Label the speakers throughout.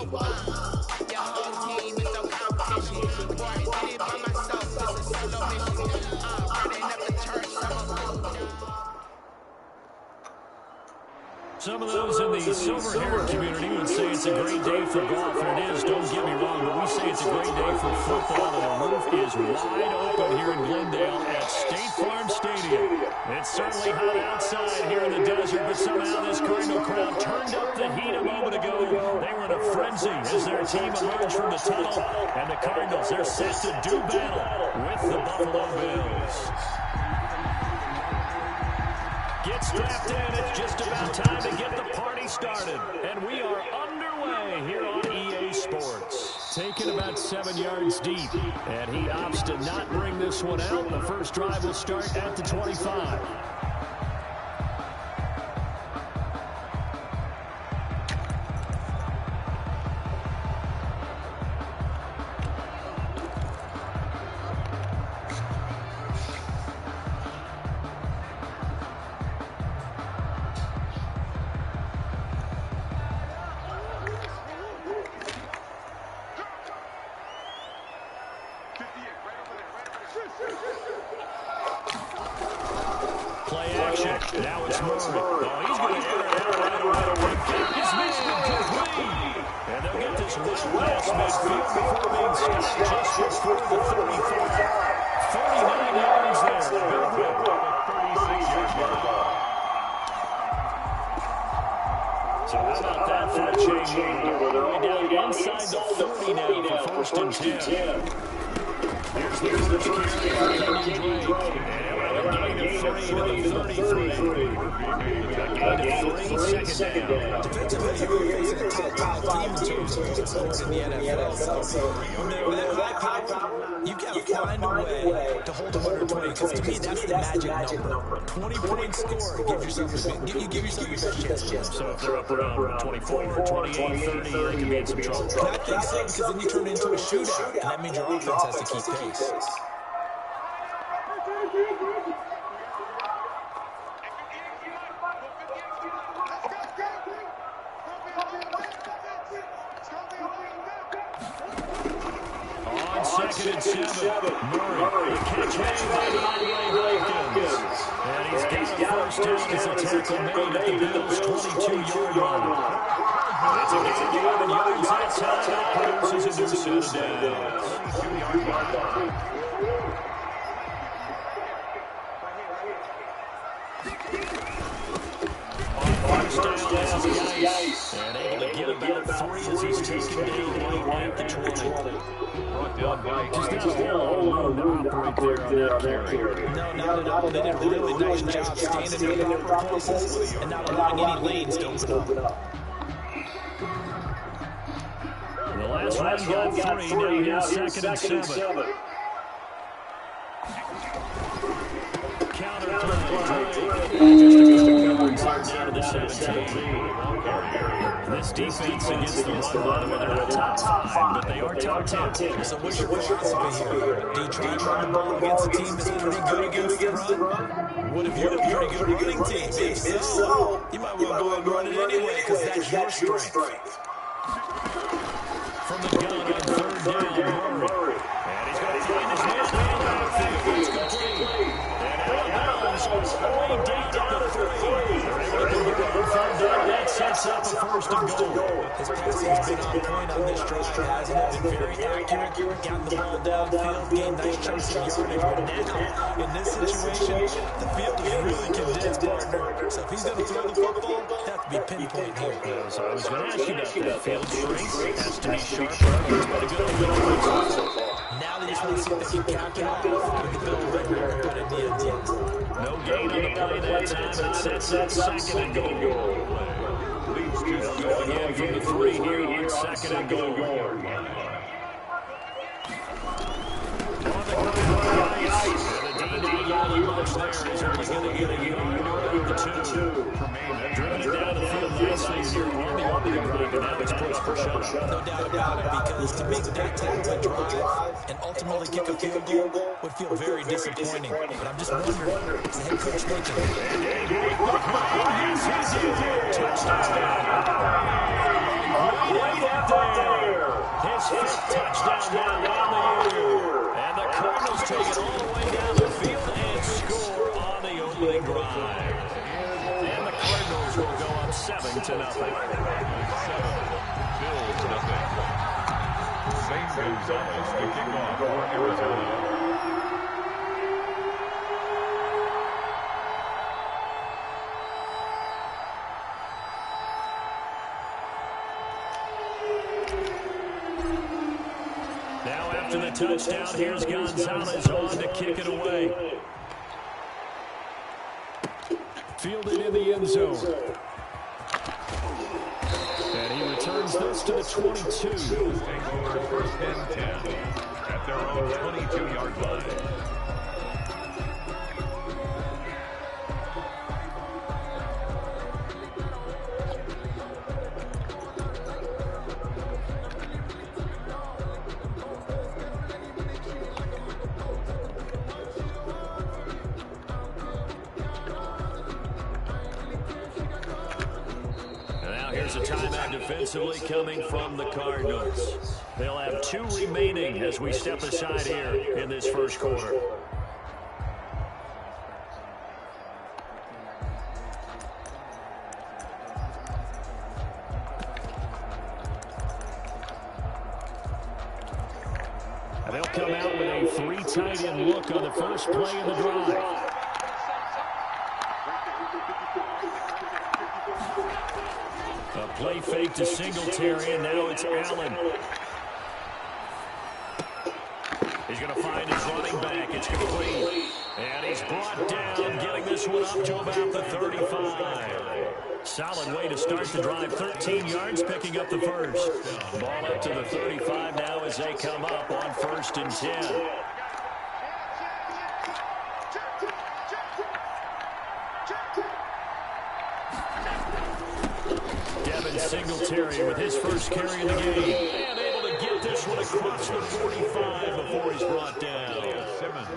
Speaker 1: Your whole team is no competition. Boy, I did it by myself. It's a solo mission. Running up the church,
Speaker 2: Some of those in the silver-haired community would say it's a great day for golf, and it is, don't get me wrong, but we say it's a great day for football, and the roof is wide open here in Glendale at State Farm Stadium. It's certainly hot outside here in the desert, but somehow this Cardinal crowd turned up the heat a moment ago. They were in a frenzy as their team emerged from the tunnel, and the Cardinals, they're set to do battle with the Buffalo Bills. Get strapped in. It's just about time to get the party started. And we are underway here on EA Sports. Taken about 7 yards deep. And he opts to not bring this one out. The first drive will start at the 25. Play action. Now it's Murray. Oh, he's going to air it out right away. His man complete. And they'll get this well past midfield before being stopped just before the 35. 49 yards there. Big rip. 36 yards. So how about that for a change? All the way down inside the 40 now for first and 10. Here's the first carry for Kenyon Drake. And a gain of 3 to the 33. A gain of 3, second down.
Speaker 3: Defensively, you're facing a top team in terms of points scored in the NFL. So with that high power, you got to find a way to hold 120. Because to me, that's the magic number. 20 points scored, give yourself your best chance.
Speaker 2: So if they're up around 24, 28, 30, they can be in some trouble.
Speaker 3: And I think so, because then you turn it into a shootout, and that means your offense has to keep pace.
Speaker 2: On second and 7, Murray. The catch made by Ray Hopkins. And he's got a first down as a tackle made at the Bills' 22-yard line. It's a gain of 11 yards outside. That produces a new set of downs. And able to get about 3 as he's taken down late at the 20. Just not a whole lot of room to operate there on that carry.
Speaker 3: No, not at all. They did a really nice job standing in the proper places and not allowing any lanes to open up.
Speaker 2: The last one got 3. Now here's second and 7. Counter play. Just a couple yards down to the 17. This defense against the run, they're not top 5, but they are top 10.
Speaker 3: So what's your philosophy here? Do you try to run the ball against a team that's pretty good against the run? What if you're a pretty good running team? If so, you might well go and run it anyway, because that's your strength.
Speaker 2: From the gun on third down, Murray. And he's going to find his man in the backfield. It's complete. And out of bounds, way down at the 3. They're able to convert on third down. That sets up a first and goal.
Speaker 3: His passing's been on point on this drive, hasn't it? Been very accurate, gotten the ball downfield, gained nice chunks of yardage. But now, in this situation, the field is really condensed, partner. So if he's going to throw the football, that has to be pinpoint here.
Speaker 2: So I was going to ask you about that. Field strength has to be sharp. He's got a good so far.
Speaker 3: Now they just want to see if they can cap it off with the Bill Ritter and put it in the end zone.
Speaker 2: No gain on the play that time. It sets up second and goal. They'll go again from the 3 here on second and goal. On the ice. And the D not getting much there. He's only going to get a yard over the 2. Driven it down the field nicely here on the opening drive, and now it's push up.
Speaker 3: No doubt about it, because to make that type of drive and ultimately kick a field goal would feel very disappointing. But I'm just wondering, is the head coach thinking?
Speaker 2: Yes, he did. Touchdown. Right out there. his 5th touchdown now on the year. And the Cardinals take it all the way down the field and score on the opening drive. And the Cardinals will go up 7-0.
Speaker 4: 7, Bills nothing. St. Gonzalez to kick off for Arizona.
Speaker 2: Now after the touchdown, here's Gonzalez on to kick it away. Fielded in the end zone. And he returns this to the 22.
Speaker 4: Take over 1st and 10 at their own 22-yard line.
Speaker 2: Here's a timeout defensively coming from the Cardinals. They'll have 2 remaining as we step aside here in this first quarter. And they'll come out with a 3 tight end look on the first play of the drive. A play fake to Singletary, and now it's Allen. He's going to find his running back. It's complete. And he's brought down, getting this one up to about the 35. Solid way to start the drive. 13 yards, picking up the first. Ball up to the 35 now as they come up on 1st and 10. Singletary with his first carry of the game. And able to get this one across the 45 before he's brought down.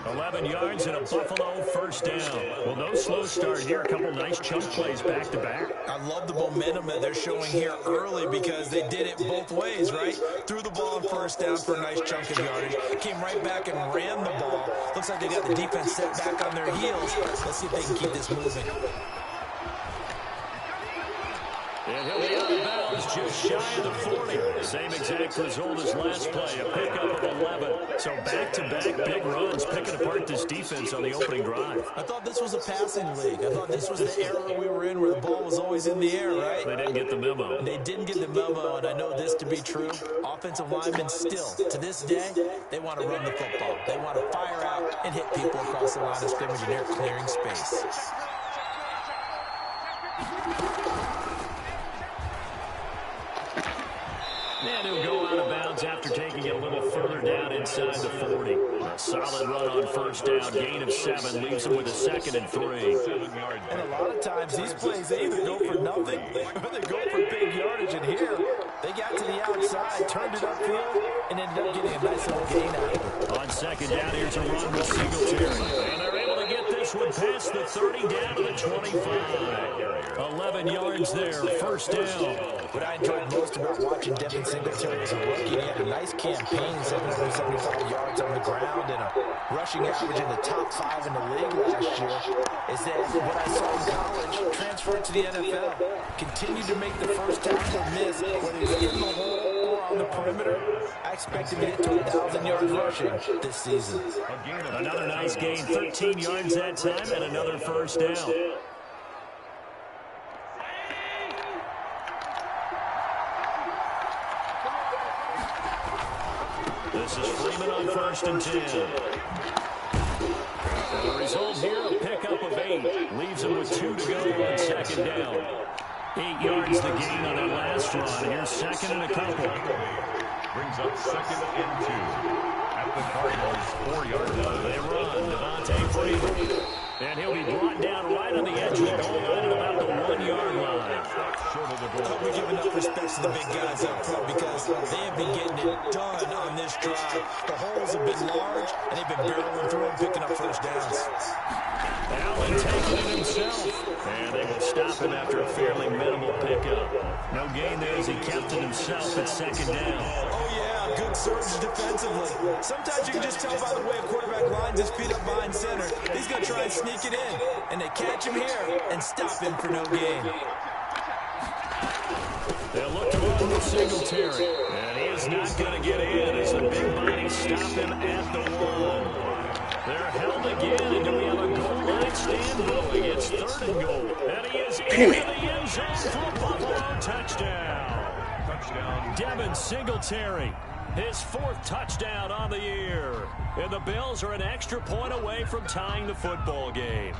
Speaker 2: 11 yards and a Buffalo first down. Well, no slow start here. A couple nice chunk plays back to back.
Speaker 3: I love the momentum that they're showing here early because they did it both ways, right? Threw the ball on first down for a nice chunk of yardage. Came right back and ran the ball. Looks like they got the defense set back on their heels. Let's see if they can keep this moving.
Speaker 2: And he'll be out of bounds just shy of the 40. Same exact result as last play, a pickup of 11. So back-to-back big runs, picking apart this defense on the opening drive.
Speaker 3: I thought this was a passing league. I thought this was the era we were in where the ball was always in the air, right?
Speaker 2: They didn't get the memo.
Speaker 3: They didn't get the memo, and I know this to be true. Offensive linemen still, to this day, they want to run the football. They want to fire out and hit people across the line of scrimmage, and they're clearing space.
Speaker 2: And he'll go out of bounds after taking it a little further down inside the 40. A solid run on first down, gain of 7, leaves him with a 2nd and 3.
Speaker 3: And a lot of times these plays, they either go for nothing or they go for big yardage. And here, they got to the outside, turned it upfield, and ended up getting a nice little gain out of it.
Speaker 2: On 2nd down, here's a run with Singletary. And they're able to get this one past the 30 down to the 25. 11 yards there, first down.
Speaker 3: What I enjoyed most about watching Devin Singletary as a rookie, he had a nice campaign, 775 yards on the ground and a rushing average in the top 5 in the league last year, is that what I saw in college transferred to the NFL. Continued to make the first tackle miss, whether he's in the hole or on the perimeter. I expect him to get to 1,000 yards rushing this season.
Speaker 2: Another nice gain, 13 yards that time, and another first down. This is Freeman on 1st and 10. And the result here, a pickup of 8. Leaves him with 2 to go on 2nd down. 8 yards the gain on that last run. Here's 2nd and a couple.
Speaker 4: Brings up 2nd and 2 at the Cardinals' 4-yard line.
Speaker 2: They run, Devontae Freeman. And he'll be brought down right on the edge of the goal line at about the 1-yard line.
Speaker 4: Short of the goal.
Speaker 3: We give enough respect to the big guys up front because they have been getting it done on this drive. The holes have been large, and they've been barreling through and picking up first downs.
Speaker 2: Allen taking it himself. And they will stop him after a fairly minimal pickup. No gain there as he kept it himself at second down.
Speaker 3: Oh, yeah, good surge defensively. Sometimes you can just tell by the way a quarterback lines his feet up behind center. He's going to try and sneak it in. And they catch him here and stop him for no gain.
Speaker 2: They'll look to run with Singletary. And he is not going to get in as the big bodies stop him at the 1. They're held again, and do we have a goal line stand going? It's 3rd and goal. And he is into the end zone for a Buffalo touchdown.
Speaker 4: Touchdown.
Speaker 2: Devin Singletary, his 4th touchdown on the year. And the Bills are an extra point away from tying the football game.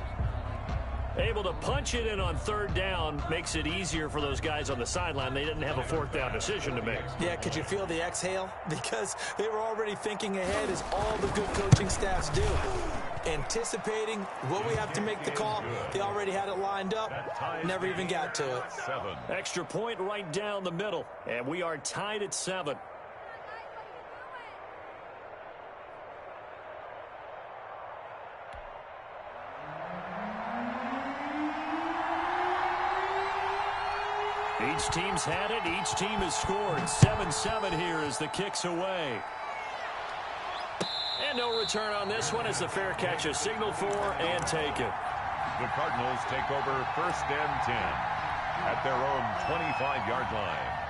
Speaker 2: Able to punch it in on 3rd down makes it easier for those guys on the sideline. They didn't have a 4th down decision to make.
Speaker 3: Yeah, could you feel the exhale? Because they were already thinking ahead, as all the good coaching staffs do. Anticipating what we have to make the call. They already had it lined up. Never even got to it.
Speaker 4: 7.
Speaker 2: Extra point right down the middle. And we are tied at 7. Each team's had it. Each team has scored. 7-7 here as the kick's away. And no return on this one as the fair catch is signaled for and taken.
Speaker 4: The Cardinals take over 1st and 10 at their own 25-yard line.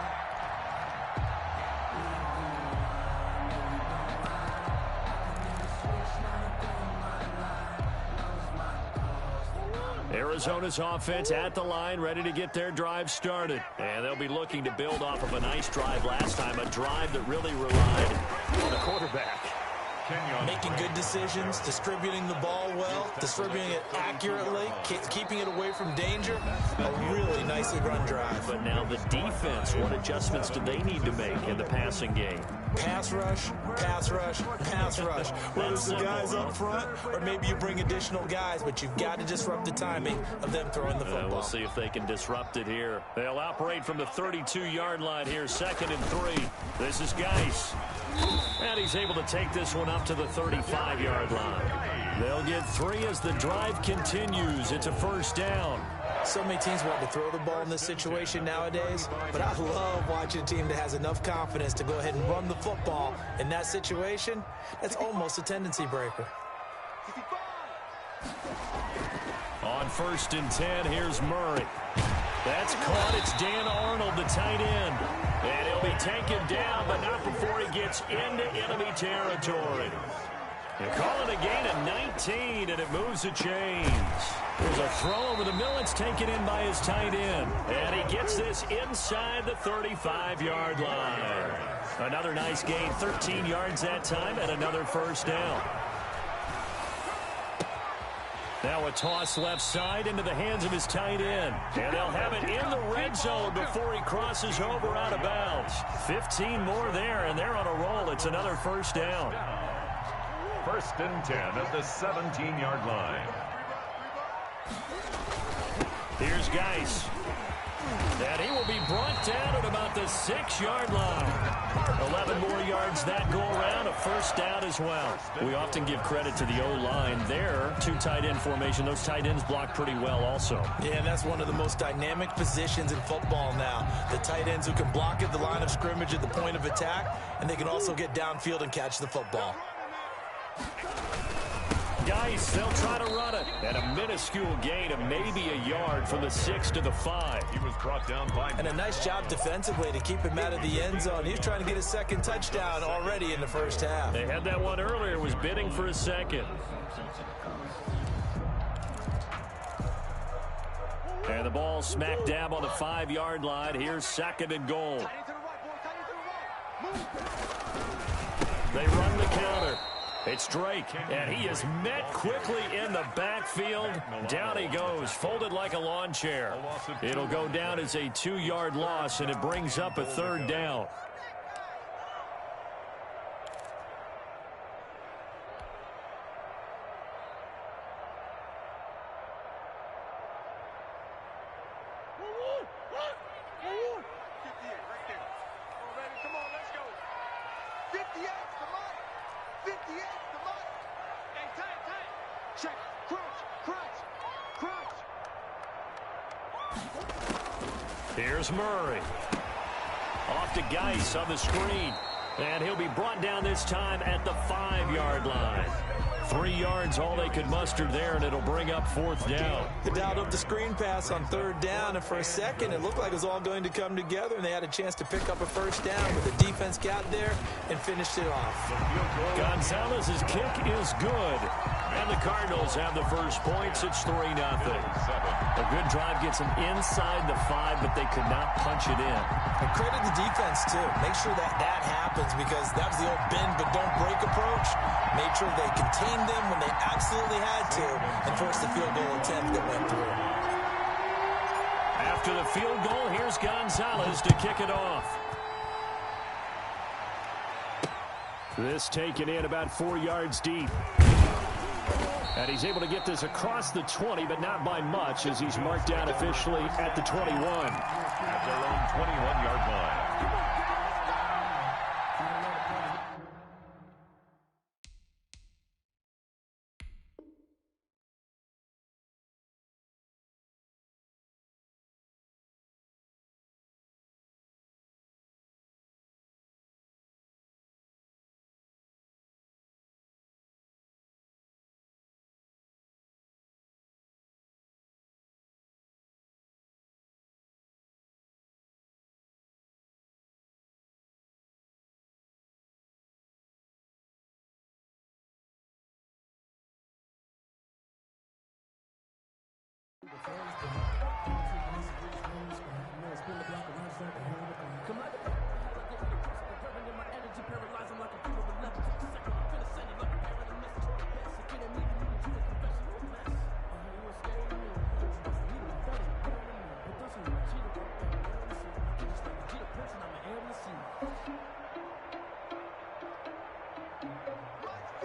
Speaker 2: Arizona's offense at the line, ready to get their drive started. And they'll be looking to build off of a nice drive last time, a drive that really relied on the quarterback.
Speaker 3: Making good decisions, distributing the ball well, distributing it accurately, keeping it away from danger. A really nicely run drive.
Speaker 2: But now the defense, what adjustments do they need to make in the passing game?
Speaker 3: Pass rush, pass rush, pass rush. Whether it's the guys up front or maybe you bring additional guys, but you've got to disrupt the timing of them throwing the football.
Speaker 2: We'll see if they can disrupt it here. They'll operate from the 32-yard line here, 2nd and 3. This is Geis. And he's able to take this one up to the 35-yard line. They'll get 3 as the drive continues. It's a 1st down.
Speaker 3: So many teams want to throw the ball in this situation nowadays, but I love watching a team that has enough confidence to go ahead and run the football. In that situation, that's almost a tendency breaker.
Speaker 2: On 1st and 10, here's Murray. That's caught. It's Dan Arnold, the tight end. And he'll be taken down, but not before he gets into enemy territory. They call it a gain of 19, and it moves the chains. There's a throw over the middle. It's taken in by his tight end. And he gets this inside the 35-yard line. Another nice gain, 13 yards that time, and another 1st down. Now a toss left side into the hands of his tight end. And they'll have it in the red zone before he crosses over out of bounds. 15 more there, and they're on a roll. It's another 1st down.
Speaker 4: 1st and 10 at the 17-yard line.
Speaker 2: Here's Geis. And he will be brought down at about the 6-yard line. 11 more yards that go around, a 1st down as well. We often give credit to the O-line there. 2 tight end formation. Those tight ends block pretty well also.
Speaker 3: Yeah, and that's one of the most dynamic positions in football now. The tight ends who can block at the line of scrimmage at the point of attack, and they can also get downfield and catch the football.
Speaker 2: Geis, they'll try to run it. And a minuscule gain of maybe a yard from the 6 to the 5.
Speaker 4: He was brought down by...
Speaker 3: And a nice job defensively to keep him out of the end zone. He's trying to get his 2nd touchdown already in the 1st half.
Speaker 2: They had that one earlier, was bidding for a 2nd. And the ball smack dab on the 5-yard line. Here's 2nd and goal. They run the counter. It's Drake, and he is met quickly in the backfield. Down he goes, folded like a lawn chair. It'll go down as a 2-yard loss, and it brings up a 3rd down.
Speaker 5: Check, crunch, crunch.
Speaker 2: Here's Murray. Off to Geis on the screen. And he'll be brought down this time at the 5-yard line. 3 yards, all they could muster there, and it'll bring up 4th down.
Speaker 3: They dialed up the screen pass on 3rd down, and for a second, it looked like it was all going to come together, and they had a chance to pick up a 1st down, but the defense got there and finished it off.
Speaker 2: Gonzalez's kick is good, and the Cardinals have the first points. It's 3-0. A good drive gets them inside the 5, but they could not punch it in.
Speaker 3: And credit the defense, too. Make sure that happens, because that was the old bend but don't break approach. Made sure they contained them when they absolutely had to and forced the field goal attempt that went through.
Speaker 2: After the field goal, here's Gonzalez to kick it off. This taken in about 4 yards deep. And he's able to get this across the 20, but not by much, as he's marked down officially at the 21.
Speaker 4: At their own 21-yard line.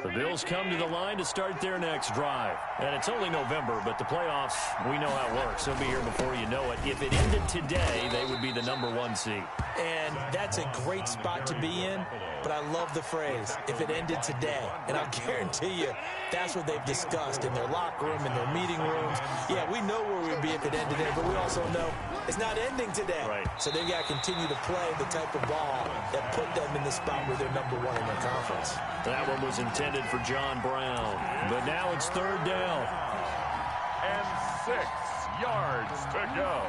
Speaker 2: The Bills come to the line to start their next drive. And it's only November, but the playoffs, we know how it works. They'll be here before you know it. If it ended today, they would be the #1 seed.
Speaker 3: And that's a great spot to be in, but I love the phrase, if it ended today. And I'll guarantee you, that's what they've discussed in their locker room, in their meeting rooms. Yeah, we know where we'd be if it ended there, but we also know it's not ending today.
Speaker 2: Right.
Speaker 3: So they've got to continue to play the type of ball that put them in the spot where they're #1 in their conference.
Speaker 2: That one was intended for John Brown, but now it's 3rd down.
Speaker 4: And 6 yards to go.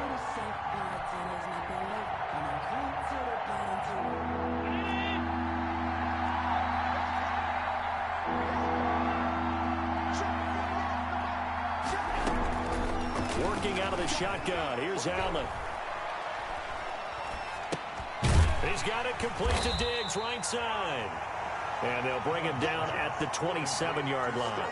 Speaker 2: Working out of the shotgun. Here's Allen. He's got it complete to Diggs, right side. And they'll bring him down at the 27-yard line.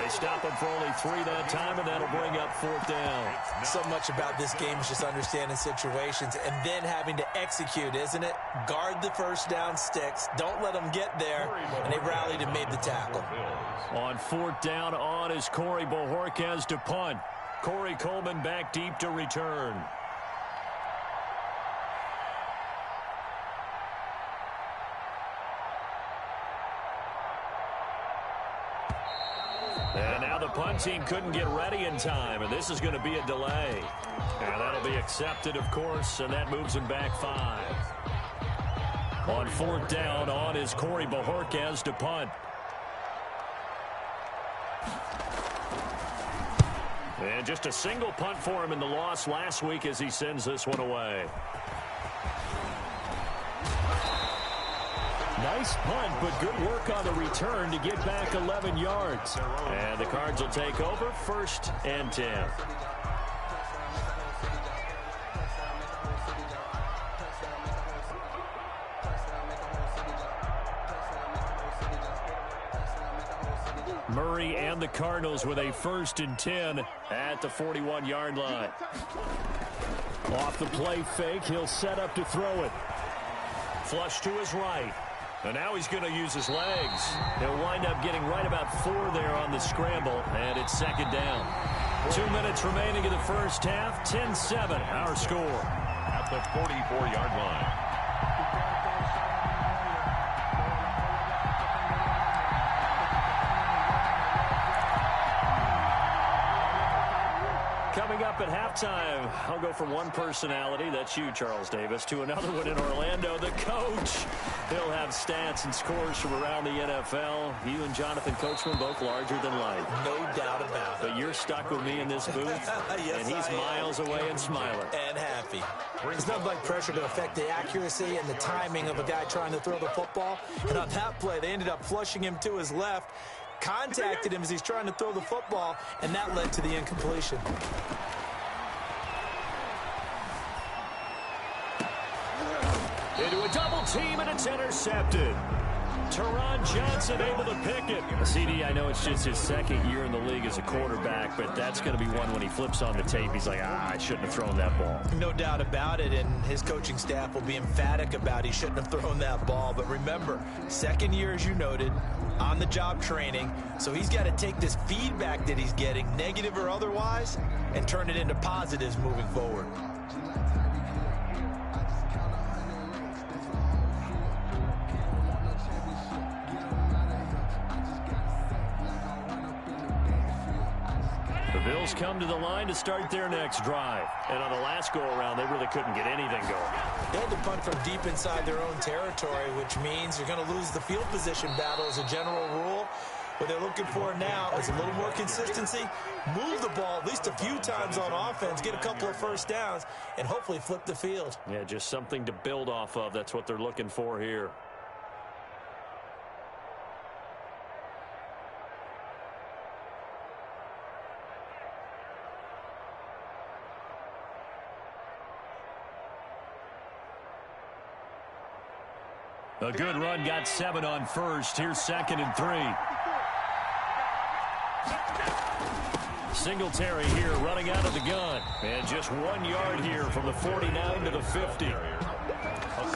Speaker 2: They stop him for only 3 that time, and that'll bring up 4th down.
Speaker 3: So much about this game is just understanding situations and then having to execute, isn't it? Guard the 1st down sticks. Don't let them get there. And they rallied and made the tackle.
Speaker 2: On 4th down, on is Corey Bojorquez to punt. Corey Coleman back deep to return. And now the punt team couldn't get ready in time, and this is going to be a delay. And that'll be accepted, of course, and that moves him back 5. On 4th down, on is Corey Bojorquez to punt. And just a single punt for him in the loss last week as he sends this one away. Nice punt, but good work on the return to get back 11 yards. And the Cards will take over 1st and 10. Murray and the Cardinals with a 1st and 10 at the 41-yard line. Off the play fake, he'll set up to throw it. Flush to his right. And now he's going to use his legs. He'll wind up getting right about 4 there on the scramble, and it's 2nd down. 2 minutes remaining in the first half, 10-7, our score.
Speaker 4: At the 44-yard line.
Speaker 2: Coming up at halftime, I'll go from one personality, that's you, Charles Davis, to another one in Orlando, the coach. He'll have stats and scores from around the NFL. You and Jonathan Coachman both larger than life.
Speaker 3: No doubt about it.
Speaker 2: But you're stuck with me in this booth,
Speaker 3: yes,
Speaker 2: and he's miles away and smiling.
Speaker 3: And happy.
Speaker 5: There's nothing like pressure to affect the accuracy and the timing of a guy trying to throw the football. And on that play, they ended up flushing him to his left, contacted him as he's trying to throw the football, and that led to the incompletion.
Speaker 2: Into a double team, and it's intercepted. Teron Johnson able to pick it. CD, I know it's just his second year in the league as a quarterback, but that's going to be one when he flips on the tape. He's like, I shouldn't have thrown that ball.
Speaker 3: No doubt about it, and his coaching staff will be emphatic about he shouldn't have thrown that ball. But remember, second year, as you noted, on-the-job training, so he's got to take this feedback that he's getting, negative or otherwise, and turn it into positives moving forward.
Speaker 2: The Bills come to the line to start their next drive. And on the last go-around, they really couldn't get anything going.
Speaker 3: They had to punt from deep inside their own territory, which means you're going to lose the field position battle as a general rule. What they're looking for now is a little more consistency, move the ball at least a few times on offense, get a couple of first downs, and hopefully flip the field.
Speaker 2: Yeah, just something to build off of. That's what they're looking for here. A good run, got 7 on first. Here's 2nd and 3. Singletary here running out of the gun. And just 1 yard here from the 49 to the 50.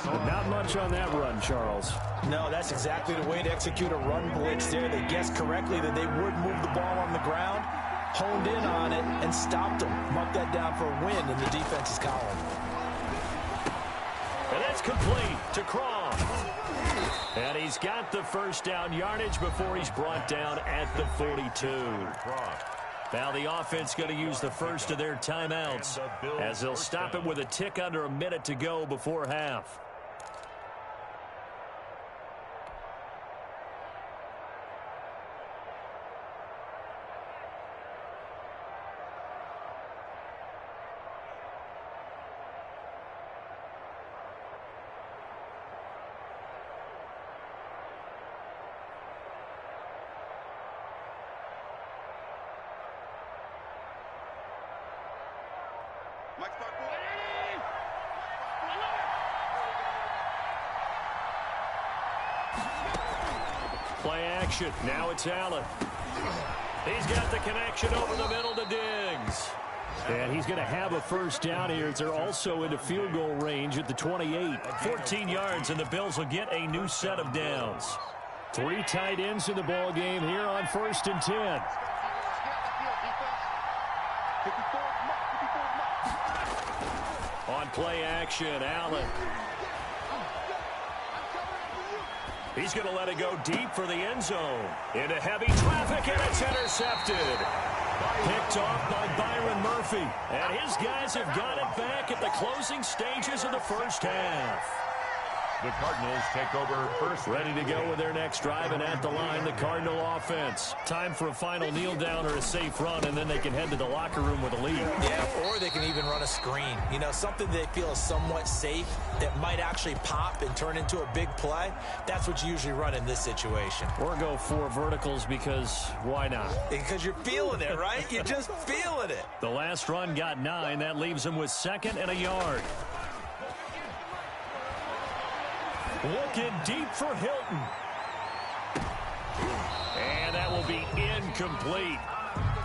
Speaker 2: Not much on that run, Charles.
Speaker 3: No, that's exactly the way to execute a run blitz there. They guessed correctly that they would move the ball on the ground, honed in on it, and stopped them. Marked that down for a win in the defense's column.
Speaker 2: And that's complete to Crom. And he's got the first down yardage before he's brought down at the 42. Now the offense going to use the first of their timeouts as they'll stop it with a tick under a minute to go before half. Play action. Now it's Allen. He's got the connection over the middle to Diggs. And he's going to have a first down here as they're also into field goal range at the 28. 14 yards, and the Bills will get a new set of downs. 3 tight ends in the ball game here on 1st and 10. On play action, Allen. He's going to let it go deep for the end zone. Into heavy traffic, and it's intercepted. Picked off by Byron Murphy. And his guys have got it back at the closing stages of the first half.
Speaker 4: The Cardinals take over first.
Speaker 2: Ready to go with their next drive, and at the line, the Cardinal offense. Time for a final kneel down or a safe run, and then they can head to the locker room with a lead.
Speaker 3: Yeah, or they can even run a screen. You know, something they feel is somewhat safe that might actually pop and turn into a big play. That's what you usually run in this situation.
Speaker 2: Or go 4 verticals because why not?
Speaker 3: Because you're feeling it, right? You're just feeling it.
Speaker 2: The last run got 9. That leaves them with 2nd and a yard. Looking deep for Hilton. And that will be incomplete.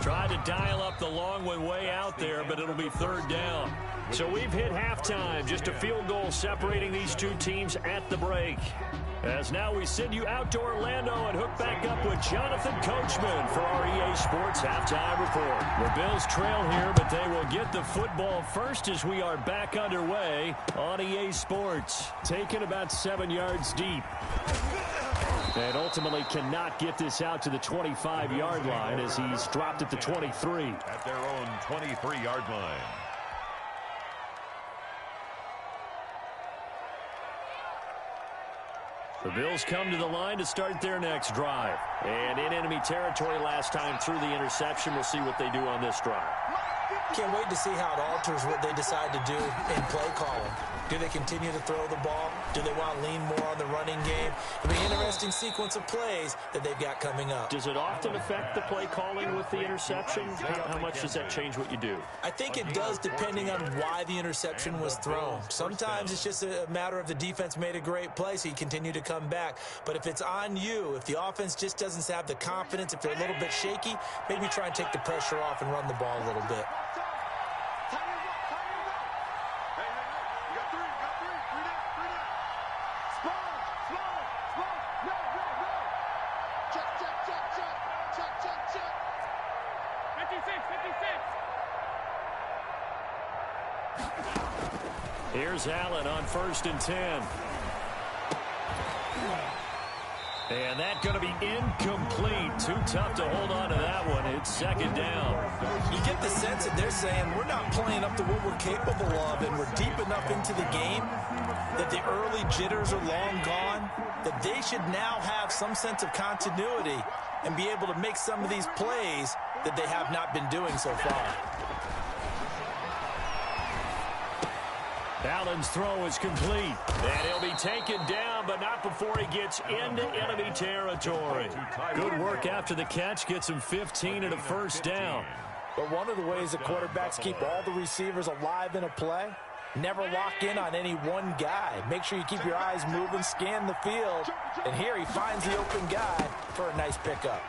Speaker 2: Tried to dial up the long one way out there, but it'll be 3rd down. So we've hit halftime. Just a field goal separating these two teams at the break. As now we send you out to Orlando and hook back up with Jonathan Coachman for our EA Sports Halftime Report. The Bills trail here, but they will get the football first as we are back underway on EA Sports. Taken about 7 yards deep. And ultimately cannot get this out to the 25-yard line as he's dropped at the 23.
Speaker 4: At their own 23-yard line.
Speaker 2: The Bills come to the line to start their next drive. And in enemy territory last time through the interception. We'll see what they do on this drive.
Speaker 5: Can't wait to see how it alters what they decide to do in play calling. Do they continue to throw the ball? Do they want to lean more on the running game? It'll be an interesting sequence of plays that they've got coming up.
Speaker 2: Does it often affect the play calling with the interception? How much does that change what you do?
Speaker 5: I think it does depending on why the interception was thrown. Sometimes it's just a matter of the defense made a great play, so you continue to come back. But if it's on you, if the offense just doesn't have the confidence, if they're a little bit shaky, maybe try and take the pressure off and run the ball a little bit.
Speaker 2: Here's Allen on 1st and 10. And that's going to be incomplete. Too tough to hold on to that one. It's 2nd down.
Speaker 5: You get the sense that they're saying we're not playing up to what we're capable of, and we're deep enough into the game that the early jitters are long gone, that they should now have some sense of continuity and be able to make some of these plays that they have not been doing so far.
Speaker 2: Allen's throw is complete. And he'll be taken down, but not before he gets into enemy territory. Good work after the catch. Gets him 15 and a 1st down.
Speaker 5: But one of the ways the quarterbacks keep all the receivers alive in a play, never lock in on any one guy. Make sure you keep your eyes moving, scan the field. And here he finds the open guy for a nice pickup.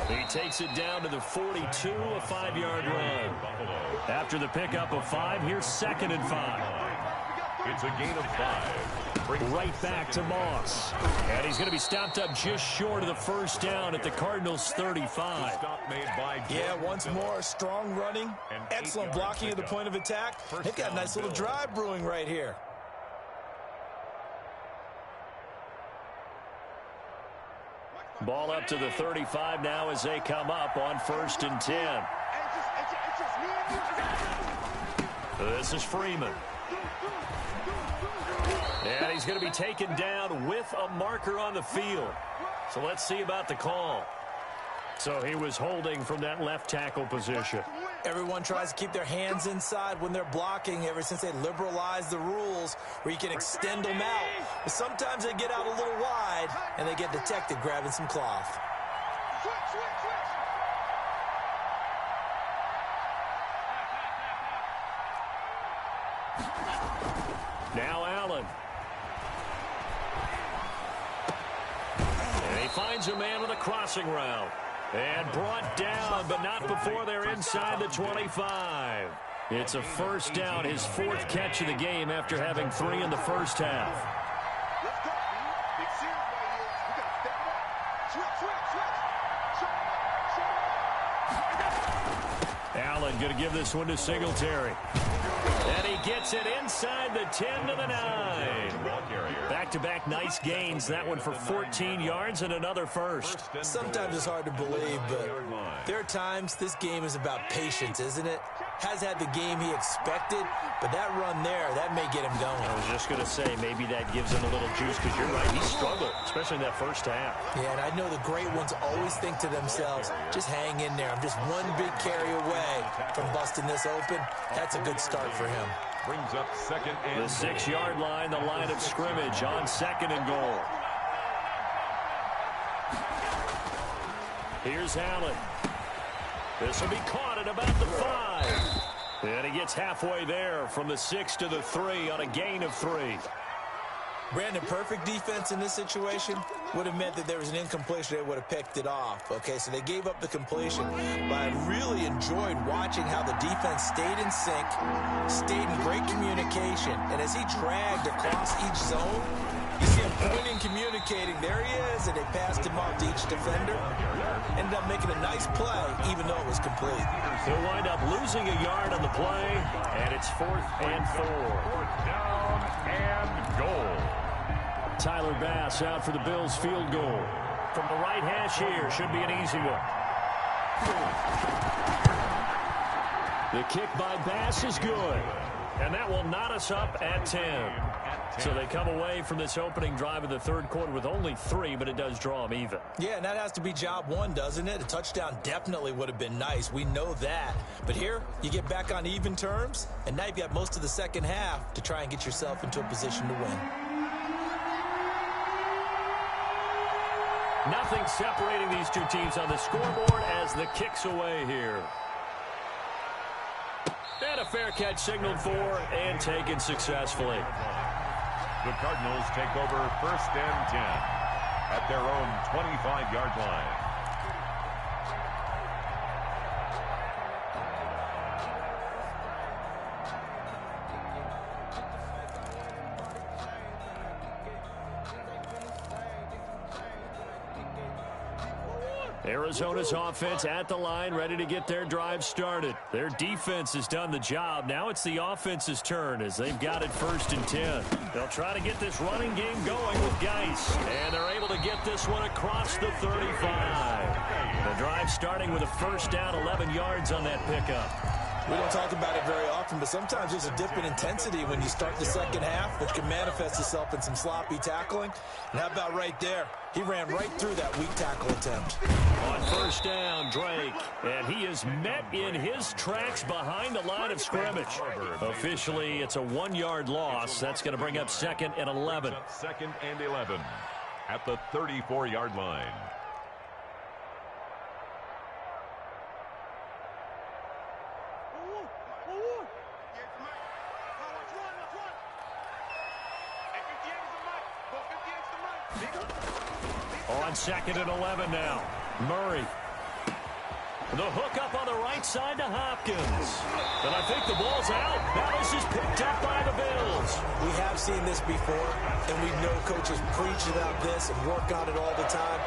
Speaker 2: He takes it down to the 42, a 5-yard run. After the pickup of 5, here's 2nd and 5.
Speaker 4: It's a gain of 5.
Speaker 2: Right back to Moss. And he's going to be stopped up just short of the 1st down at the Cardinals' 35.
Speaker 5: Yeah, once more, strong running, excellent blocking at the point of attack. They've got a nice little drive brewing right here.
Speaker 2: Ball up to the 35 now as they come up on 1st and 10. This is Freeman. And he's going to be taken down with a marker on the field. So let's see about the call. So he was holding from that left tackle position.
Speaker 5: Everyone tries to keep their hands inside when they're blocking ever since they liberalized the rules where you can extend them out. But sometimes they get out a little wide and they get detected grabbing some cloth.
Speaker 2: Now Allen. And he finds a man with a crossing route. And brought down, but not before they're inside the 25. It's a 1st down, his 4th catch of the game after having 3 in the 1st half. Allen going to give this one to Singletary. And he gets it inside the 10 to the 9. Back-to-back nice gains. That one for 14 yards and another 1st.
Speaker 5: Sometimes it's hard to believe, but there are times this game is about patience, isn't it? Has had the game he expected, but that run there, that may get him going.
Speaker 2: I was just going to say, maybe that gives him a little juice, because you're right, he struggled, especially in that 1st half.
Speaker 5: Yeah, and I know the great ones always think to themselves, just hang in there. I'm just one big carry away from busting this open. That's a good start for him.
Speaker 4: Brings up 2nd and
Speaker 2: the 6-yard line, the line of scrimmage on 2nd and goal. Here's Allen. This will be caught at about the 5. And he gets halfway there from the 6 to the 3 on a gain of 3.
Speaker 5: Brandon, perfect defense in this situation would have meant that there was an incompletion. They would have picked it off. Okay, so they gave up the completion. But I really enjoyed watching how the defense stayed in sync, stayed in great communication. And as he dragged across each zone, you see him pointing, communicating. There he is, and they passed him off to each defender. Ended up making a nice play, even though it was complete.
Speaker 2: He'll wind up losing a yard on the play, and it's 4th and 4.
Speaker 4: 4th down and goal.
Speaker 2: Tyler Bass out for the Bills field goal. From the right hash here, should be an easy one. The kick by Bass is good. And that will knot us up at 10. So they come away from this opening drive of the third quarter with only 3, but it does draw them even.
Speaker 5: Yeah, and that has to be job one, doesn't it? A touchdown definitely would have been nice. We know that. But here, you get back on even terms, and now you've got most of the second half to try and get yourself into a position to win.
Speaker 2: Nothing separating these two teams on the scoreboard as the kick's away here. And a fair catch signaled for and taken successfully.
Speaker 4: The Cardinals take over 1st and 10 at their own 25-yard line.
Speaker 2: Arizona's offense at the line, ready to get their drive started. Their defense has done the job. Now it's the offense's turn as they've got it 1st and 10. They'll try to get this running game going with Geis, and they're able to get this one across the 35. The drive starting with a 1st down, 11 yards on that pickup.
Speaker 5: We don't talk about it very often, but sometimes there's a dip in intensity when you start the second half, which can manifest itself in some sloppy tackling. And how about right there? He ran right through that weak tackle attempt.
Speaker 2: On 1st down, Drake, and he is met in his tracks behind the line of scrimmage. Officially, it's a 1-yard loss. That's going to bring up 2nd and 11.
Speaker 4: 2nd and 11 at the 34-yard line.
Speaker 2: On 2nd and 11 now. Murray. The hook up on the right side to Hopkins. And I think the ball's out. Now this is picked up by the Bills.
Speaker 5: We have seen this before, and we know coaches preach about this and work on it all the time.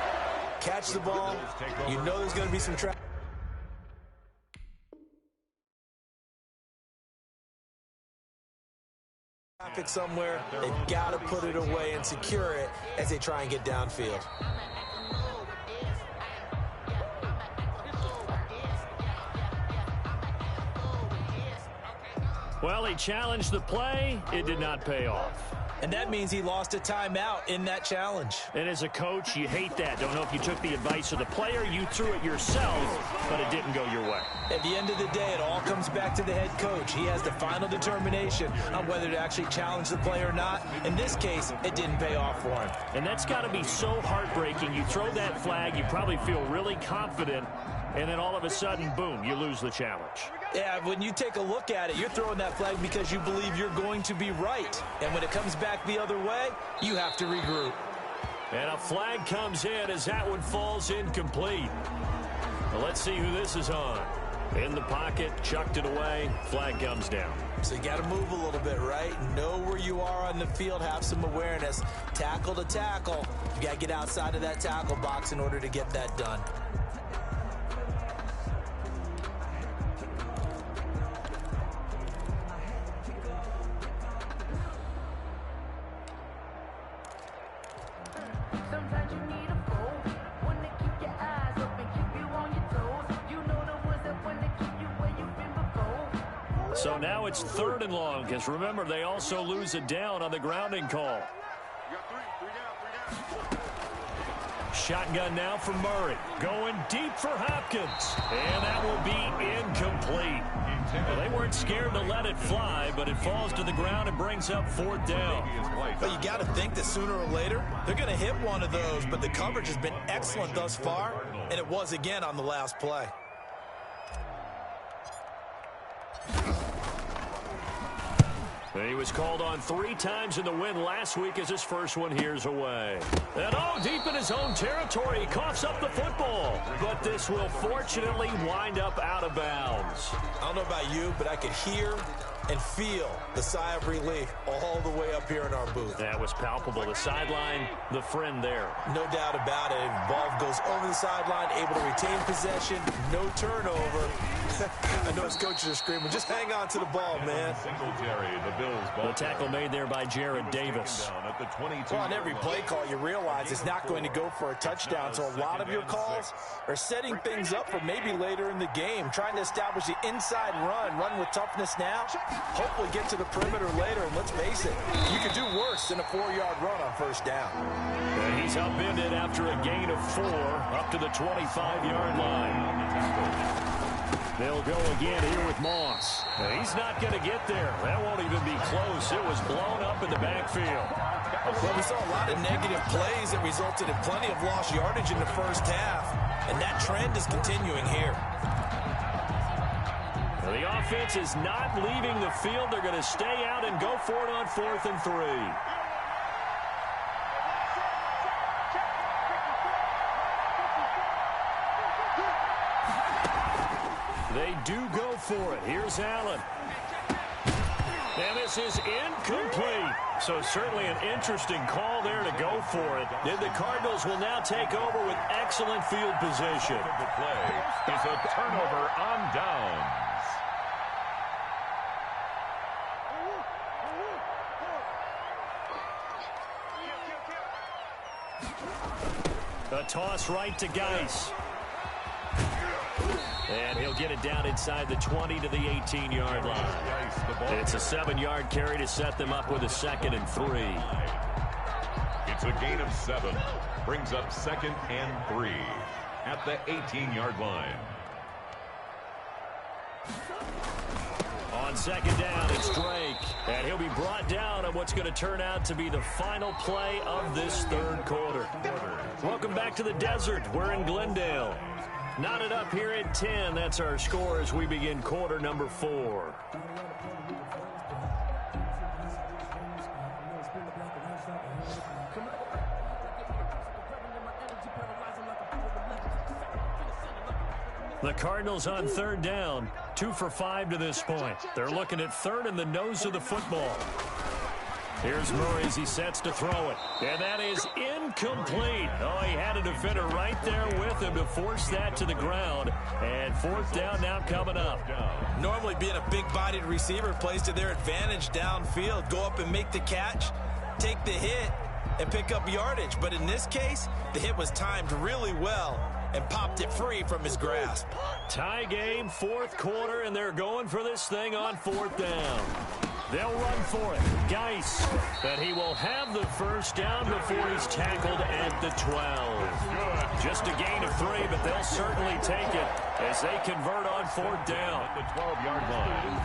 Speaker 5: Catch the ball. You know there's going to be some traffic somewhere. They've got to put it away and secure it as they try and get downfield.
Speaker 2: Well, he challenged the play. It did not pay off.
Speaker 5: And that means he lost a timeout in that challenge.
Speaker 2: And as a coach, you hate that. Don't know if you took the advice of the player, you threw it yourself, but it didn't go your way.
Speaker 5: At the end of the day, it all comes back to the head coach. He has the final determination on whether to actually challenge the play or not. In this case, it didn't pay off for him.
Speaker 2: And that's got to be so heartbreaking. You throw that flag, you probably feel really confident, and then all of a sudden, boom, you lose the challenge.
Speaker 5: Yeah, when you take a look at it, you're throwing that flag because you believe you're going to be right. And when it comes back the other way, you have to regroup.
Speaker 2: And a flag comes in as that one falls incomplete. Well, let's see who this is on. In the pocket, chucked it away, flag comes down.
Speaker 5: So you got to move a little bit, right? Know where you are on the field, have some awareness. Tackle to tackle. You got to get outside of that tackle box in order to get that done.
Speaker 2: So now it's 3rd and long, because remember, they also lose it down on the grounding call. Shotgun now for Murray. Going deep for Hopkins. And that will be incomplete. Well, they weren't scared to let it fly, but it falls to the ground and brings up 4th down.
Speaker 5: But you got to think that sooner or later, they're going to hit one of those, but the coverage has been excellent thus far, and it was again on the last play.
Speaker 2: He was called on 3 times in the win last week as his first one here's away. And deep in his own territory, he coughs up the football. But this will fortunately wind up out of bounds.
Speaker 5: I don't know about you, but I could hear and feel the sigh of relief all the way up here in our booth.
Speaker 2: That was palpable. The sideline, the friend there.
Speaker 5: No doubt about it. Ball goes over the sideline, able to retain possession, no turnover. I know his coaches are screaming, just hang on to the ball, man.
Speaker 4: Singletary, the Bills ball.
Speaker 2: The tackle made there by Jared Davis.
Speaker 4: At the 22.
Speaker 5: Well, on every play call, you realize it's not going to go for a touchdown, so a lot of your calls are setting things up for maybe later in the game, trying to establish the inside run with toughness now, hopefully get to the perimeter later, and let's face it, you could do worse than a 4-yard run on first down.
Speaker 2: And he's upended after a gain of 4 up to the 25-yard line. They'll go again here with Moss. He's not going to get there. That won't even be close. It was blown up in the backfield.
Speaker 5: Well, we saw a lot of negative plays that resulted in plenty of lost yardage in the first half, and that trend is continuing here.
Speaker 2: Well, the offense is not leaving the field. They're going to stay out and go for it on 4th and 3. They do go for it. Here's Allen. And this is incomplete. So certainly an interesting call there to go for it. And the Cardinals will now take over with excellent field position.
Speaker 4: The play is a turnover on downs.
Speaker 2: A toss right to Geis. And he'll get it down inside the 20 to the 18-yard line. It's a 7-yard carry to set them up with a 2nd and 3.
Speaker 4: It's a gain of 7. Brings up 2nd and 3 at the 18-yard line.
Speaker 2: On 2nd down, it's Drake. And he'll be brought down on what's going to turn out to be the final play of this 3rd quarter. Welcome back to the desert. We're in Glendale. Knotted up here at 10. That's our score as we begin quarter number 4. The Cardinals on 3rd down. 2 for 5 to this point. They're looking at 3rd in the nose of the football. Here's Murray as he sets to throw it. And that is incomplete. Oh, he had a defender right there with him to force that to the ground. And 4th down now coming up.
Speaker 5: Normally being a big-bodied receiver plays to their advantage downfield. Go up and make the catch, take the hit, and pick up yardage. But in this case, the hit was timed really well and popped it free from his grasp.
Speaker 2: Tie game, 4th quarter, and they're going for this thing on 4th down. They'll run for it. Geis, but he will have the first down before he's tackled at the 12. Just a gain of 3, but they'll certainly take it as they convert on 4th down.
Speaker 4: At the 12-yard line.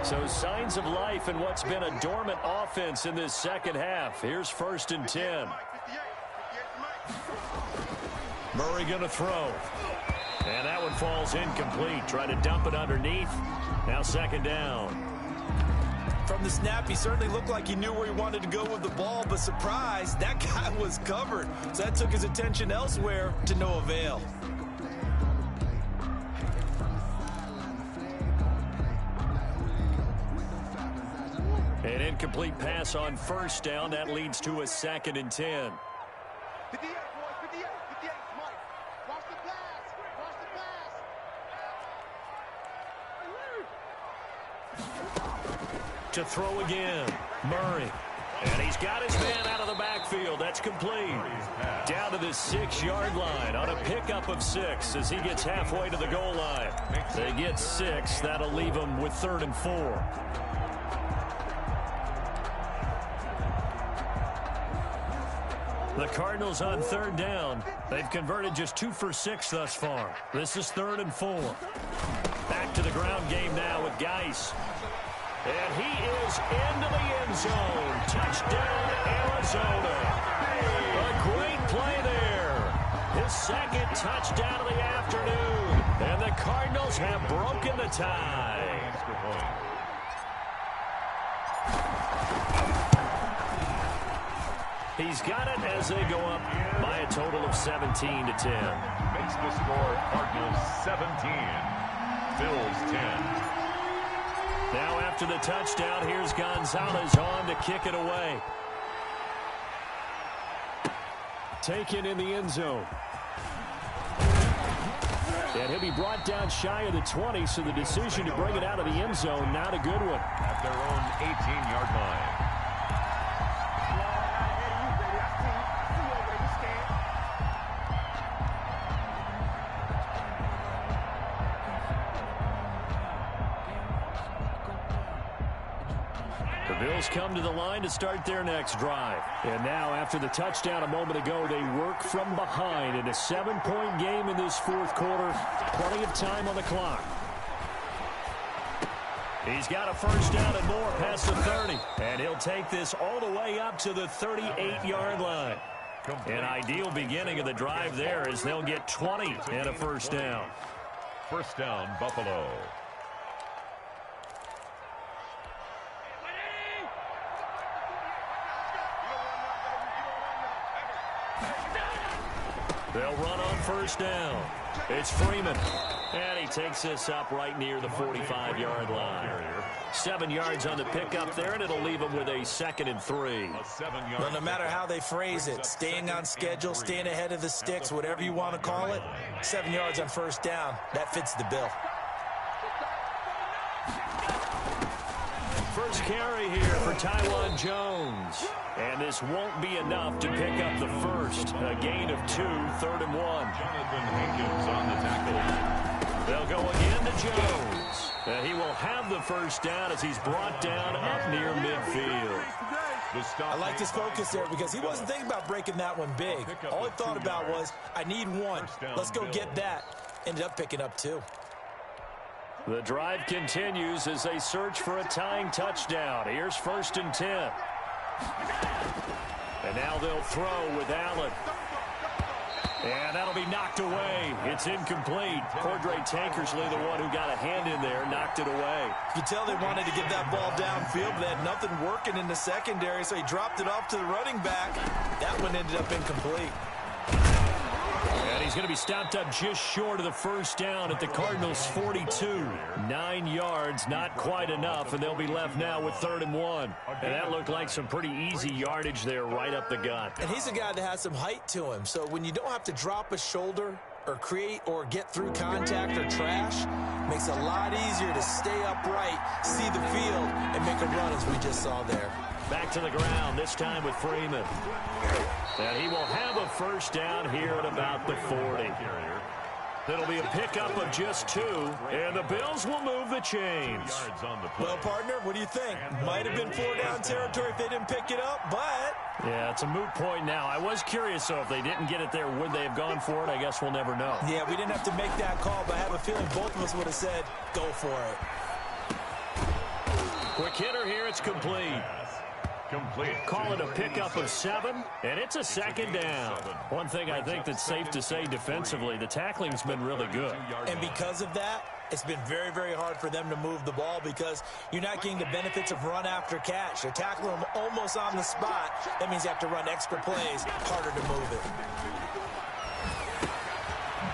Speaker 2: So signs of life in what's been a dormant offense in this 2nd half. Here's 1st and 10. Murray going to throw. And that one falls incomplete. Try to dump it underneath. Now 2nd down.
Speaker 5: From the snap, he certainly looked like he knew where he wanted to go with the ball, but surprise, that guy was covered. So that took his attention elsewhere to no avail.
Speaker 2: An incomplete pass on 1st down. That leads to a 2nd and 10. To throw again, Murray. And he's got his man out of the backfield. That's complete. Down to the 6-yard line on a pickup of 6 as he gets halfway to the goal line. They get 6. That'll leave them with 3rd and 4. The Cardinals on 3rd down. They've converted just 2 for 6 thus far. This is 3rd and 4. Back to the ground game now with Geis. And he is into the end zone. Touchdown, Arizona. A great play there. His 2nd touchdown of the afternoon. And the Cardinals have broken the tie. He's got it as they go up by a total of 17 to 10.
Speaker 4: Makes the score Cardinals 17. Bills 10.
Speaker 2: Now after the touchdown, here's Gonzalez on to kick it away. Taken in the end zone. And he'll be brought down shy of the 20, so the decision to bring it out of the end zone, not a good one.
Speaker 4: At their own 18-yard line.
Speaker 2: Bills come to the line to start their next drive. And now, after the touchdown a moment ago, they work from behind in a 7-point game in this fourth quarter. Plenty of time on the clock. He's got a first down and more past the 30. And he'll take this all the way up to the 38-yard line. An ideal beginning of the drive there as they'll get 20 and a first down.
Speaker 4: First down, Buffalo.
Speaker 2: They'll run on first down. It's Freeman. And he takes this up right near the 45-yard line. 7 yards on the pickup there, and it'll leave him with a 2nd and 3.
Speaker 5: Well, no matter how they phrase it, staying on schedule, staying ahead of the sticks, whatever you want to call it, 7 yards on first down, that fits the bill.
Speaker 2: First carry here for Taiwan Jones. And this won't be enough to pick up the first. A gain of 2, 3rd and 1.
Speaker 4: Jonathan Hankins on the tackle.
Speaker 2: They'll go again to Jones. He will have the first down as he's brought down up near midfield.
Speaker 5: I like his focus there because he wasn't thinking about breaking that one big. All he thought about was, I need one. Let's go get that. Ended up picking up 2.
Speaker 2: The drive continues as they search for a tying touchdown. Here's 1st and 10. And now they'll throw with Allen. And that'll be knocked away. It's incomplete. Cordray Tankersley, the one who got a hand in there, knocked it away.
Speaker 5: You can tell they wanted to get that ball downfield, but they had nothing working in the secondary, so he dropped it off to the running back. That one ended up incomplete.
Speaker 2: And he's going to be stopped up just short of the first down at the Cardinals' 42. 9 yards, not quite enough, and they'll be left now with 3rd and 1. And that looked like some pretty easy yardage there right up the gut.
Speaker 5: And he's a guy that has some height to him, so when you don't have to drop a shoulder or create or get through contact or trash, makes it a lot easier to stay upright, see the field, and make a run as we just saw there.
Speaker 2: Back to the ground, this time with Freeman. And he will have a first down here at about the 40. It'll be a pickup of just 2, and the Bills will move the chains.
Speaker 5: Well, partner, what do you think? Might have been 4-down territory if they didn't pick it up, but...
Speaker 2: Yeah, it's a moot point now. I was curious, so if they didn't get it there, would they have gone for it? I guess we'll never know.
Speaker 5: Yeah, we didn't have to make that call, but I have a feeling both of us would have said, go for it.
Speaker 2: Quick hitter here, it's complete. Call it a pickup of 7, and it's a 2nd down. One thing I think that's safe to say defensively, the tackling's been really good.
Speaker 5: And because of that, it's been very, very hard for them to move the ball because you're not getting the benefits of run after catch. You're tackling them almost on the spot. That means you have to run extra plays, harder to move it.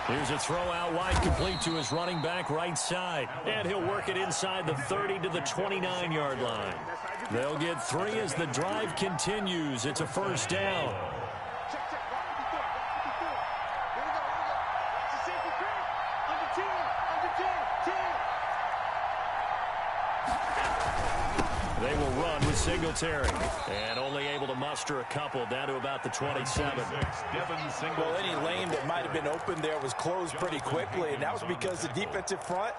Speaker 2: Here's a throw out wide, complete to his running back right side. And he'll work it inside the 30 to the 29-yard line. They'll get 3 as the drive continues. It's a first down. They will run with Singletary. And only able to muster a couple down to about the 27.
Speaker 5: Well, any lane that might have been open there was closed pretty quickly, and that was because the defensive front,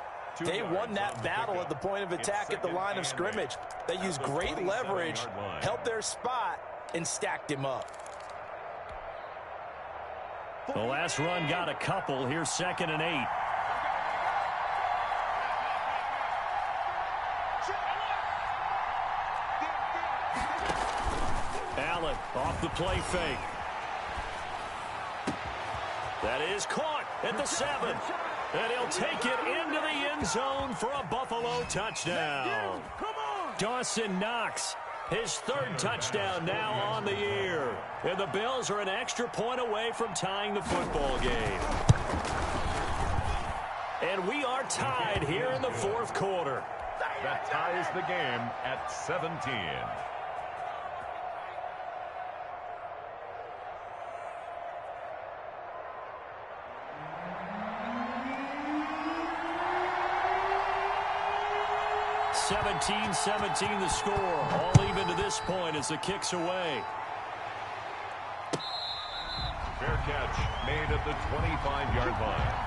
Speaker 5: they won that battle at the point of attack at the line of scrimmage. They used great leverage, held their spot, and stacked him up.
Speaker 2: The last run got a couple. Here's 2nd and 8. Allen off the play fake. That is caught at the 7. And he'll take it into the end zone for a Buffalo touchdown. Dawson Knox, his 3rd touchdown now on the year. And the Bills are an extra point away from tying the football game. And we are tied here in the fourth quarter.
Speaker 4: That ties the game at 17.
Speaker 2: (17-17) the score. All even to this point as the kick's away.
Speaker 4: Fair catch made at the 25-yard line.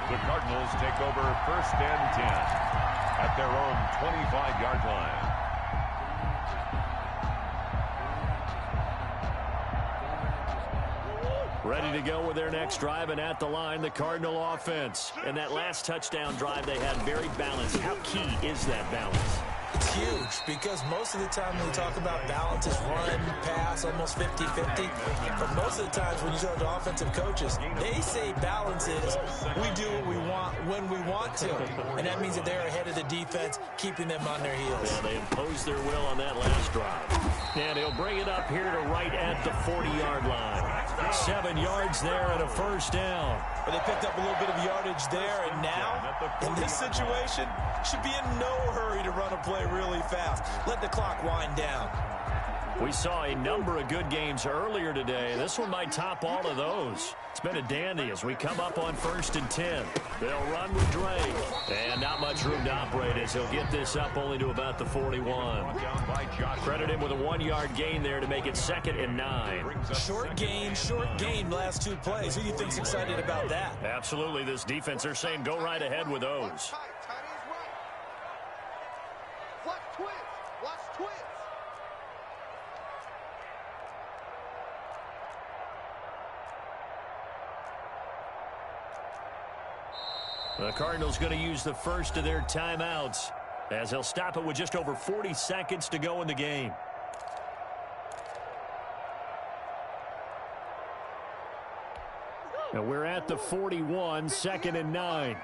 Speaker 4: The Cardinals take over 1st and 10 at their own 25-yard line.
Speaker 2: Ready to go with their next drive, and at the line, the Cardinal offense. And that last touchdown drive they had very balanced. How key is that balance?
Speaker 5: It's huge because most of the time when we talk about balance is run, pass, almost 50-50. But most of the times when you talk to offensive coaches, they say balance is we do what we want when we want to. And that means that they're ahead of the defense, keeping them on their heels.
Speaker 2: Yeah, they imposed their will on that last drive. And he'll bring it up here to right at the 40-yard line. 7 yards there and a first down.
Speaker 5: But they picked up a little bit of yardage there, and now, in this situation, should be in no hurry to run a play really fast. Let the clock wind down.
Speaker 2: We saw a number of good games earlier today. This one might top all of those. It's been a dandy as we come up on 1st and 10. They'll run with Drake. And not much room to operate as he'll get this up only to about the 41. Credit him with a 1-yard gain there to make it 2nd and 9.
Speaker 5: Short gain, last 2 plays. Who do you think's excited about that?
Speaker 2: Absolutely. This defense, they're saying go right ahead with those. The Cardinals going to use the first of their timeouts as they'll stop it with just over 40 seconds to go in the game. And we're at the 41, 2nd and 9.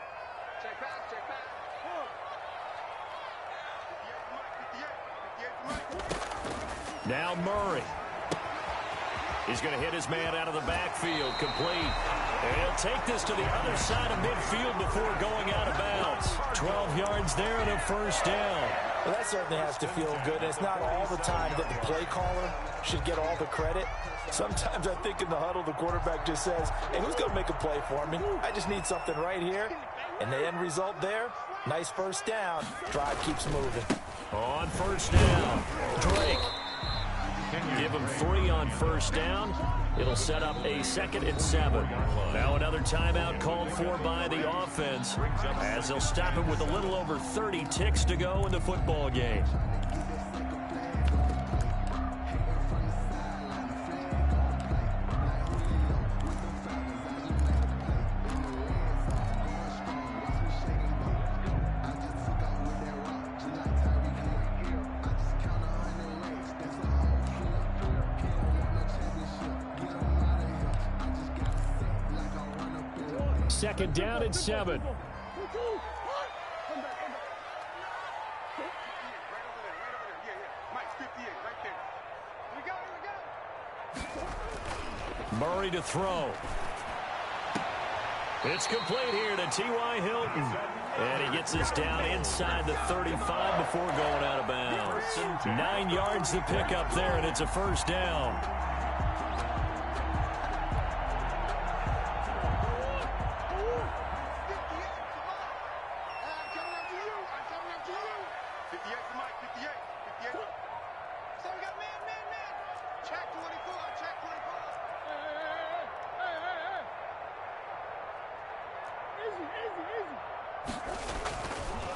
Speaker 2: Now Murray. He's going to hit his man out of the backfield, complete. And he'll take this to the other side of midfield before going out of bounds. 12 yards there and a first down.
Speaker 5: Well, that certainly has to feel good. It's not all the time that the play caller should get all the credit. Sometimes I think in the huddle, the quarterback just says, hey, who's going to make a play for me? I just need something right here. And the end result there, nice first down. Drive keeps moving.
Speaker 2: On first down, Drake. Give him 3 on first down. It'll set up a 2nd and 7. Now another timeout called for by the offense as they'll stop it with a little over 30 ticks to go in the football game. Second down and 7. Murray to throw. It's complete here to T.Y. Hilton. And he gets this down inside the 35 before going out of bounds. 9 yards to pick up there, and it's a first down.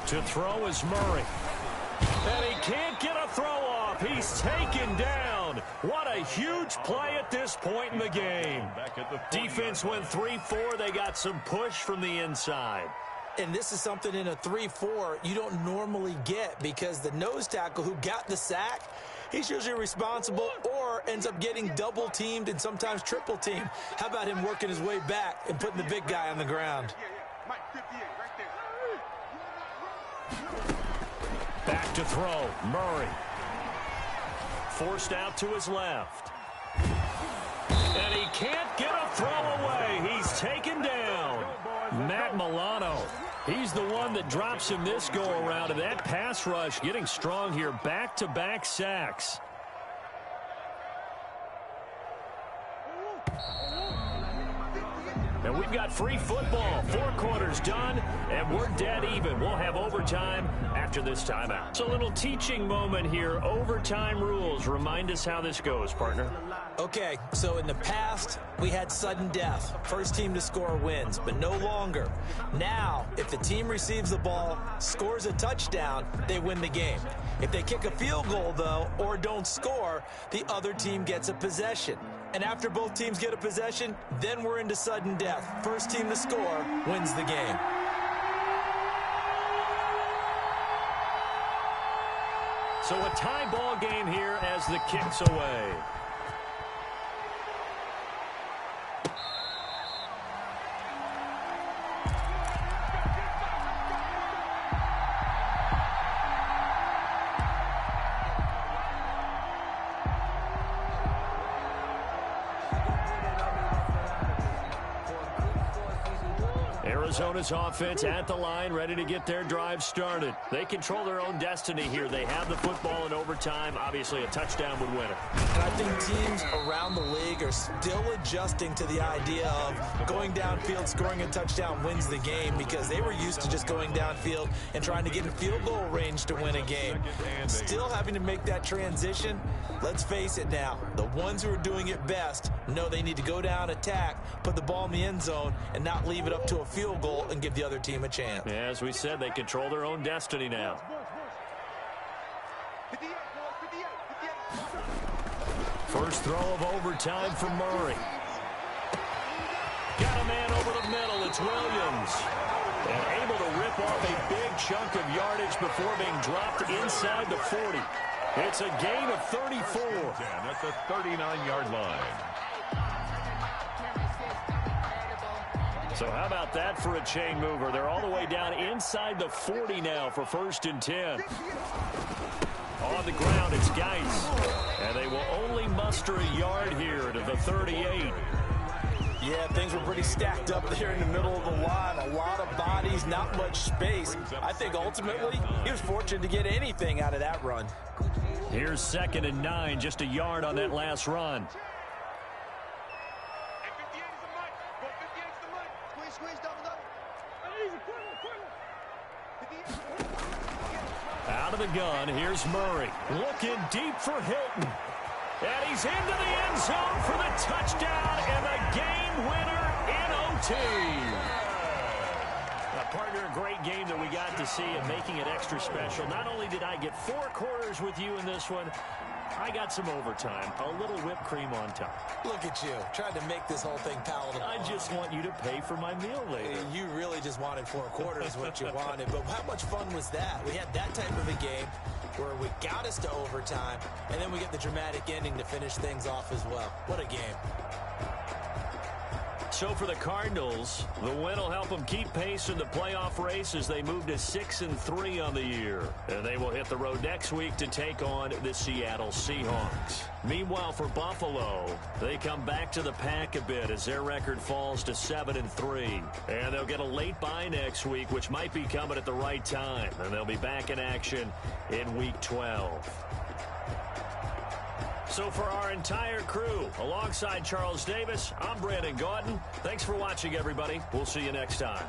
Speaker 2: To throw is Murray. And he can't get a throw off. He's taken down. What a huge play at this point in the game. Defense went 3-4. They got some push from the inside.
Speaker 5: And this is something in a 3-4 you don't normally get because the nose tackle who got the sack, he's usually responsible or ends up getting double teamed and sometimes triple teamed. How about him working his way back and putting the big guy on the ground?
Speaker 2: Back to throw, Murray. Forced out to his left. And he can't get a throw away. He's taken down. Matt Milano. He drops him this go-around, and that pass rush getting strong here. Back-to-back sacks. And we've got free football. 4 quarters done, and we're dead even. We'll have overtime after this timeout. It's a little teaching moment here. Overtime rules. Remind us how this goes, partner.
Speaker 5: Okay, so in the past, we had sudden death. First team to score wins, but no longer. Now, if the team receives the ball, scores a touchdown, they win the game. If they kick a field goal, though, or don't score, the other team gets a possession. And after both teams get a possession, then we're into sudden death. First team to score wins the game.
Speaker 2: So a tie ball game here as the kick's away. Arizona's offense at the line, ready to get their drive started. They control their own destiny here. They have the football in overtime. Obviously, a touchdown would win it.
Speaker 5: And I think teams around the league are still adjusting to the idea of going downfield, scoring a touchdown wins the game, because they were used to just going downfield and trying to get in field goal range to win a game. Still having to make that transition. Let's face it now, the ones who are doing it best know they need to go down, attack, put the ball in the end zone, and not leave it up to a field goal and give the other team a chance.
Speaker 2: Yeah, as we said, they control their own destiny now. First throw of overtime for Murray. Got a man over the middle. It's Williams. And able to rip off a big chunk of yardage before being dropped inside the 40. It's a gain of 34.
Speaker 4: At the 39-yard line.
Speaker 2: So how about that for a chain mover? They're all the way down inside the 40 now for 1st and 10. On the ground, it's Geis. And they will only muster a yard here to the 38.
Speaker 5: Yeah, things were pretty stacked up there in the middle of the line. A lot of bodies, not much space. I think ultimately he was fortunate to get anything out of that run.
Speaker 2: Here's 2nd and 9, just a yard on that last run. Out of the gun, here's Murray. Looking deep for Hilton. And he's into the end zone for the touchdown and the game winner in OT. Partner, a great game that we got to see and making it extra special. Not only did I get 4 quarters with you in this one, I got some overtime, a little whipped cream on top.
Speaker 5: Look at you, trying to make this whole thing palatable.
Speaker 2: I just want you to pay for my meal later.
Speaker 5: You really just wanted 4 quarters, what you wanted. But how much fun was that? We had that type of a game where we got us to overtime, and then we get the dramatic ending to finish things off as well. What a game.
Speaker 2: So for the Cardinals, the win will help them keep pace in the playoff race as they move to 6-3 on the year. And they will hit the road next week to take on the Seattle Seahawks. Meanwhile, for Buffalo, they come back to the pack a bit as their record falls to 7-3. And they'll get a late bye next week, which might be coming at the right time. And they'll be back in action in Week 12. So for our entire crew, alongside Charles Davis, I'm Brandon Gaudin. Thanks for watching, everybody. We'll see you next time.